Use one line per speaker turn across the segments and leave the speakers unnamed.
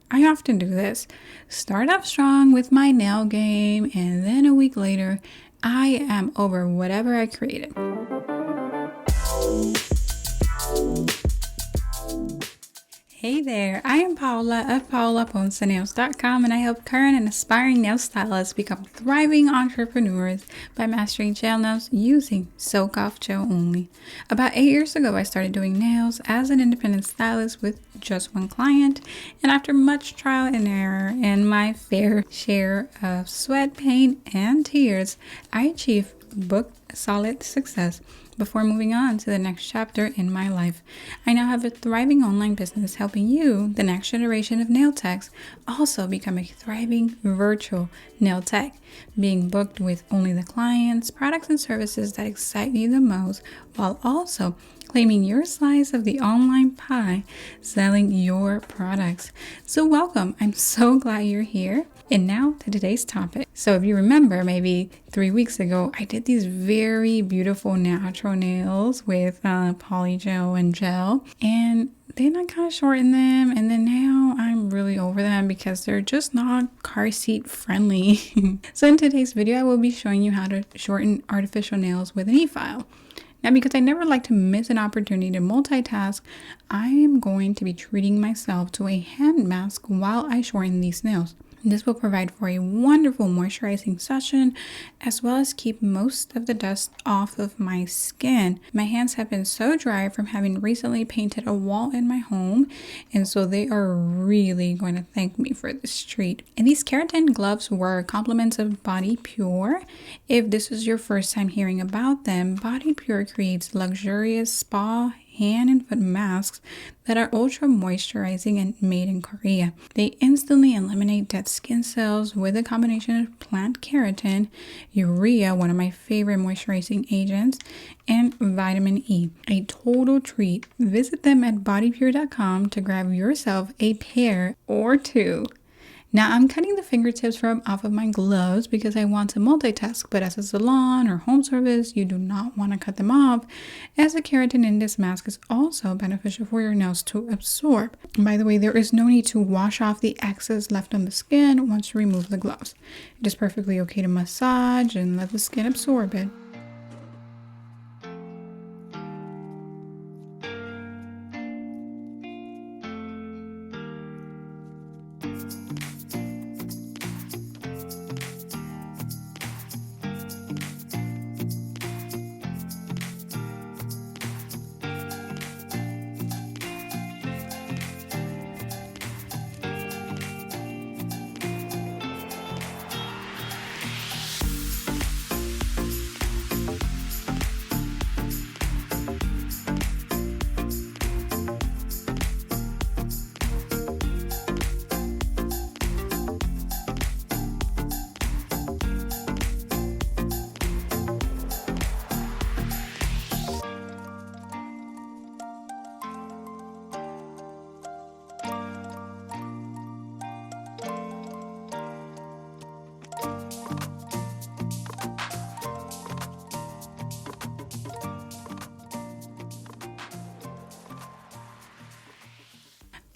I often do this. Start off strong with my nail game, and then a week later, I am over whatever I created. Hey there, I am Paola of PaolaPonceNails.com, and I help current and aspiring nail stylists become thriving entrepreneurs by mastering gel nails using soak-off gel only. About 8 years ago, I started doing nails as an independent stylist with just one client, and after much trial and error and my fair share of sweat, pain, and tears, I achieved book solid success before moving on to the next chapter in my life. I now have a thriving online business helping you, the next generation of nail techs, also become a thriving virtual nail tech, being booked with only the clients, products, and services that excite you the most, while also claiming your slice of the online pie, selling your products. So welcome. I'm so glad you're here. And now to today's topic. So if you remember, maybe 3 weeks ago, I did these very beautiful natural nails with polygel and gel. And then I kind of shortened them. And then now I'm really over them because they're just not car seat friendly. So in today's video, I will be showing you how to shorten artificial nails with an Efile. Now, because I never like to miss an opportunity to multitask, I am going to be treating myself to a hand mask while I shorten these nails. This will provide for a wonderful moisturizing session, as well as keep most of the dust off of my skin. My hands have been so dry from having recently painted a wall in my home, and so they are really going to thank me for this treat. And these keratin gloves were compliments of Body Pure. If this is your first time hearing about them, Body Pure creates luxurious spa hand and foot masks that are ultra moisturizing and made in Korea. They instantly eliminate dead skin cells with a combination of plant keratin, urea, one of my favorite moisturizing agents, and vitamin E. A total treat. Visit them at bodypure.com to grab yourself a pair or two. Now I'm cutting the fingertips from off of my gloves because I want to multitask, but as a salon or home service, you do not want to cut them off, as the keratin in this mask is also beneficial for your nails to absorb. By the way, there is no need to wash off the excess left on the skin once you remove the gloves. It is perfectly okay to massage and let the skin absorb it.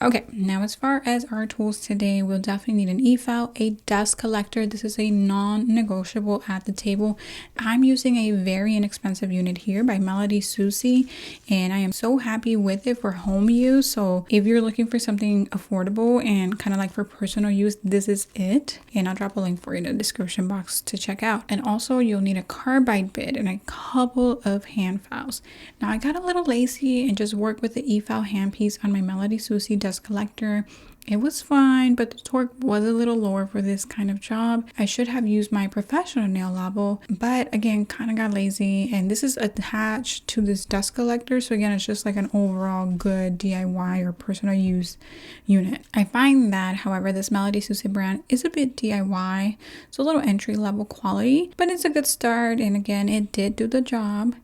Okay, now as far as our tools today, we'll definitely need an Efile, a dust collector. This is a non-negotiable at the table. I'm using a very inexpensive unit here by Melodysusie, and I am so happy with it for home use. So if you're looking for something affordable and kind of like for personal use, this is it. And I'll drop a link for you in the description box to check out. And also you'll need a carbide bit and a couple of hand files. Now I got a little lazy and just worked with the Efile handpiece on my Melodysusie dust collector. It was fine, but the torque was a little lower for this kind of job. I should have used my professional Nail Labo, but again, kind of got lazy. And this is attached to this dust collector. So again, it's just like an overall good DIY or personal use unit. I find that, however, this Melodysusie brand is a bit DIY. It's a little entry level quality, but it's a good start. And again, it did do the job.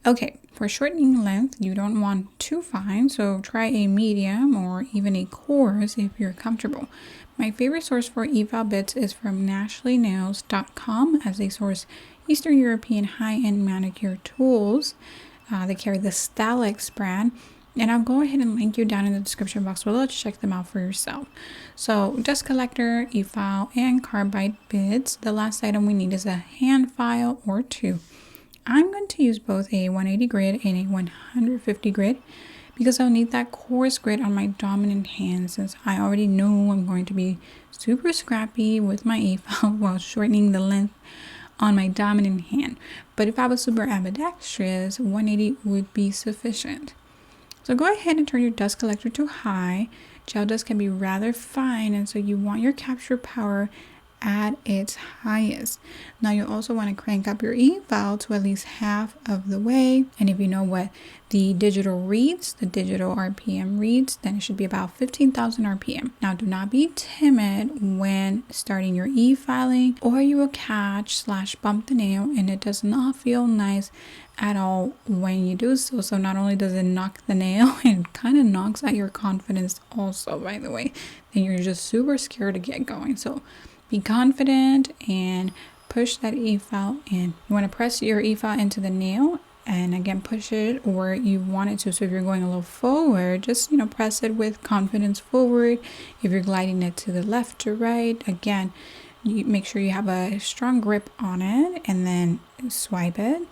Okay, for shortening length, you don't want too fine, so try a medium or even a coarse if you're comfortable. My favorite source for Efile bits is from NashlyNails.com, as they source Eastern European high-end manicure tools. They carry the Stalex brand. And I'll go ahead and link you down in the description box below to check them out for yourself. So dust collector, e-file, and carbide bits. The last item we need is a hand file or two. I'm going to use both a 180 grit and a 150 grit because I'll need that coarse grit on my dominant hand, since I already know I'm going to be super scrappy with my e-file while shortening the length on my dominant hand. But if I was super ambidextrous, 180 would be sufficient. So go ahead and turn your dust collector to high. Gel dust can be rather fine, and so you want your capture power at its highest. Now you also want to crank up your e-file to at least half of the way. And if you know what the digital reads, the digital RPM reads, then it should be about 15,000 RPM. Now do not be timid when starting your e-filing, or you will catch / bump the nail, and it does not feel nice at all when you do so. So not only does it knock the nail, it kind of knocks at your confidence also, by the way. Then you're just super scared to get going. So be confident and push that e-file in. You want to press your e-file into the nail, and again push it where you want it to. So if you're going a little forward, just press it with confidence forward. If you're gliding it to the left to right, again, you make sure you have a strong grip on it and then swipe it.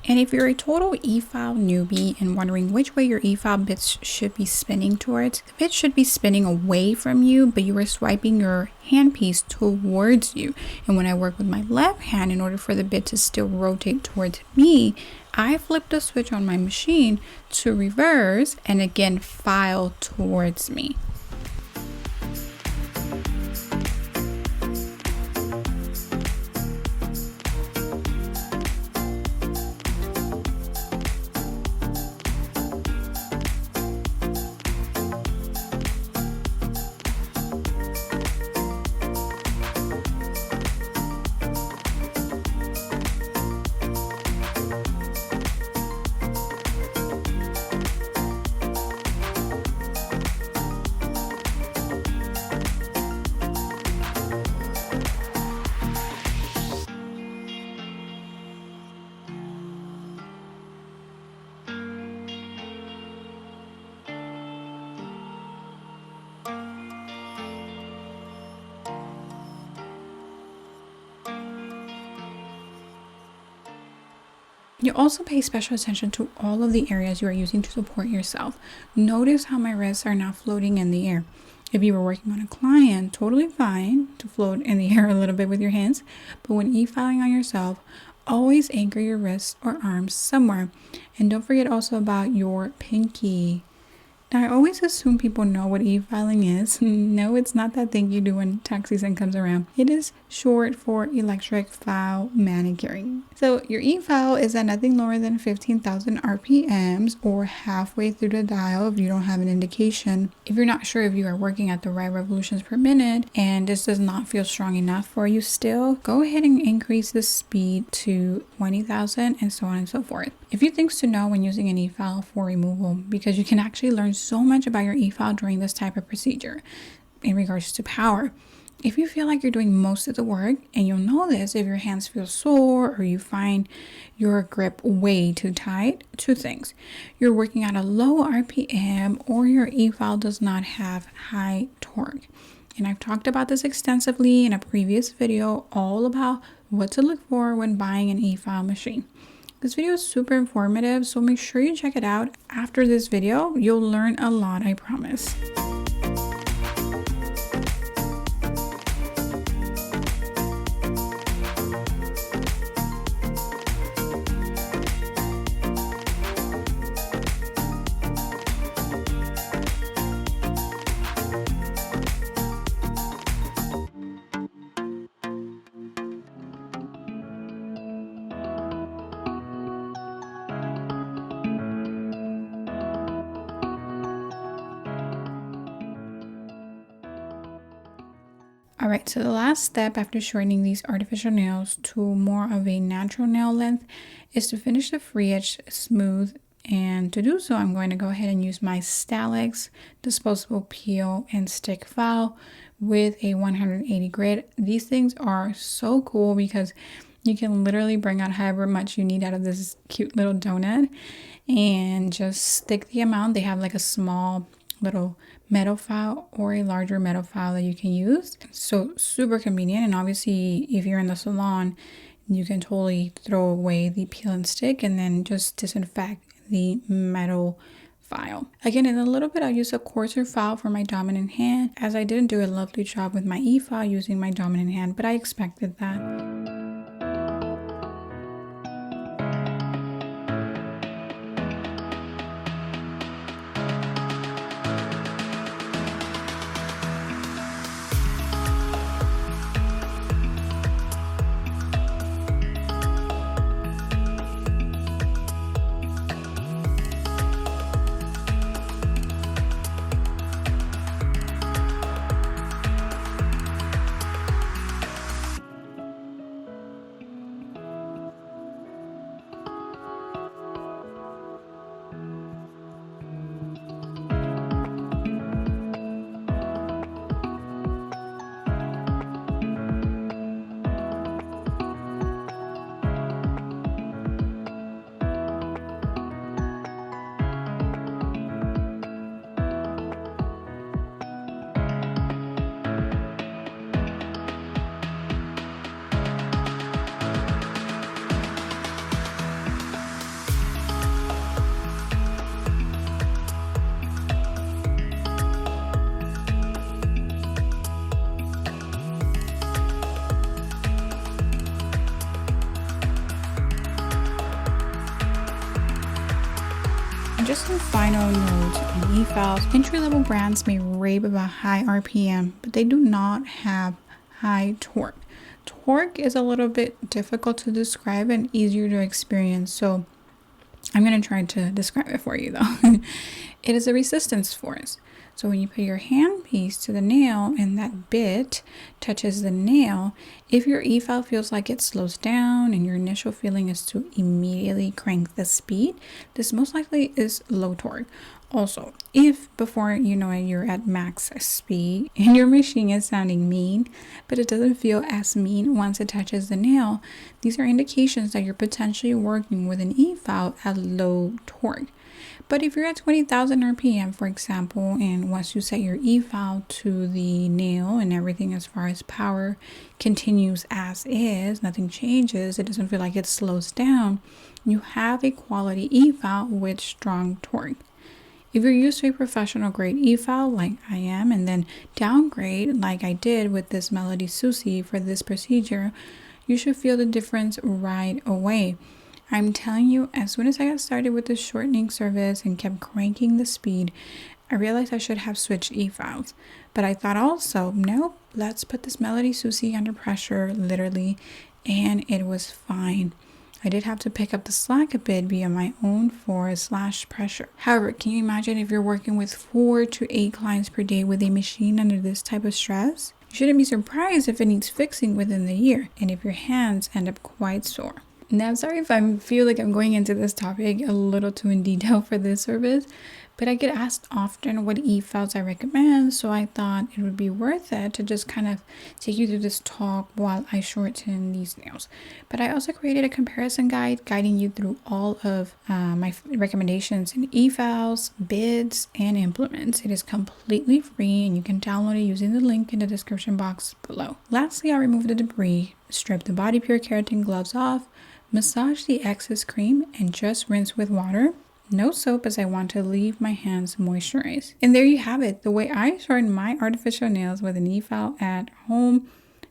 And if you're a total e-file newbie and wondering which way your e-file bits should be spinning towards, the bit should be spinning away from you, but you are swiping your handpiece towards you. And when I work with my left hand, in order for the bit to still rotate towards me, I flip the switch on my machine to reverse and again file towards me. You also pay special attention to all of the areas you are using to support yourself. Notice how my wrists are now floating in the air. If you were working on a client, totally fine to float in the air a little bit with your hands, but when e-filing on yourself, always anchor your wrists or arms somewhere. And don't forget also about your pinky. Now, I always assume people know what e-filing is. No, it's not that thing you do when tax season comes around. It is short for electric file manicuring. So your e-file is at nothing lower than 15,000 RPMs, or halfway through the dial if you don't have an indication. If you're not sure if you are working at the right revolutions per minute and this does not feel strong enough for you still, go ahead and increase the speed to 20,000 and so on and so forth. A few things to know when using an e-file for removal, because you can actually learn so much about your e-file during this type of procedure in regards to power. If you feel like you're doing most of the work, and you'll know this if your hands feel sore or you find your grip way too tight, two things: you're working at a low RPM or your e-file does not have high torque. And I've talked about this extensively in a previous video, all about what to look for when buying an e-file machine. This video is super informative, so make sure you check it out. After this video, you'll learn a lot, I promise. Alright, so the last step after shortening these artificial nails to more of a natural nail length is to finish the free edge smooth. And to do so, I'm going to go ahead and use my Stalex disposable peel and stick file with a 180 grit. These things are so cool because You can literally bring out however much you need out of this cute little donut and just stick the amount. They have like a small little metal file or a larger metal file that you can use. So super convenient. And obviously if you're in the salon, you can totally throw away the peel and stick and then just disinfect the metal file. Again, in a little bit, I'll use a coarser file for my dominant hand, as I didn't do a lovely job with my E-file using my dominant hand, but I expected that. Just some final notes on E-files. Entry-level brands may rave about high RPM, but they do not have high torque. Torque is a little bit difficult to describe and easier to experience, so I'm going to try to describe it for you though. It is a resistance force. So when you put your handpiece to the nail and that bit touches the nail, if your E-file feels like it slows down and your initial feeling is to immediately crank the speed, this most likely is low torque. Also, if before you know it, you're at max speed and your machine is sounding mean, but it doesn't feel as mean once it touches the nail, these are indications that you're potentially working with an E-file at low torque. But if you're at 20,000 RPM, for example, and once you set your E-file to the nail and everything as far as power continues as is, nothing changes, it doesn't feel like it slows down, you have a quality E-file with strong torque. If you're used to a professional grade E-file like I am and then downgrade like I did with this Melodysusie for this procedure, you should feel the difference right away. I'm telling you, as soon as I got started with the shortening service and kept cranking the speed, I realized I should have switched E-files. But I thought also, nope, let's put this Melodysusie under pressure, literally, and it was fine. I did have to pick up the slack a bit via my own force/pressure. However, can you imagine if you're working with 4 to 8 clients per day with a machine under this type of stress? You shouldn't be surprised if it needs fixing within the year and if your hands end up quite sore. Now, I'm sorry if I feel like I'm going into this topic a little too in detail for this service, but I get asked often what E-files I recommend, so I thought it would be worth it to just kind of take you through this talk while I shorten these nails. But I also created a comparison guide guiding you through all of my recommendations in E-files, bids, and implements. It is completely free and you can download it using the link in the description box below. Lastly, I'll remove the debris, strip the body pure keratin gloves off, massage the excess cream, and just rinse with water. No soap, as I want to leave my hands moisturized. And there you have it, the way I shorten my artificial nails with an E-file at home.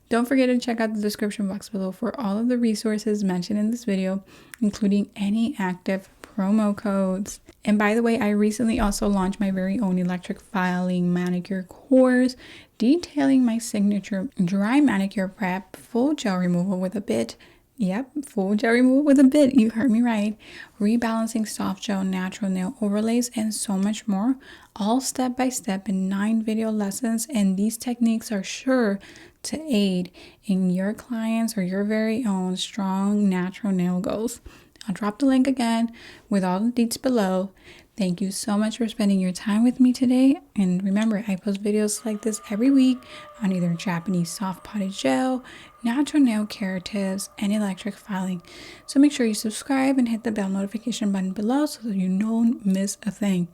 Don't forget to check out the description box below for all of the resources mentioned in this video, including any active promo codes. And by the way, I recently also launched my very own electric filing manicure course, detailing my signature dry manicure prep, full gel removal with a bit. Yep, full gel removal with a bit, you heard me right. Rebalancing soft gel, natural nail overlays, and so much more. All step by step in 9 video lessons, and these techniques are sure to aid in your clients or your very own strong natural nail goals. I'll drop the link again with all the deets below. Thank you so much for spending your time with me today. And remember, I post videos like this every week on either Japanese soft potted gel, natural nail care tips, and electric filing. So make sure you subscribe and hit the bell notification button below so that you don't miss a thing.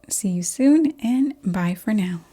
See you soon, and bye for now.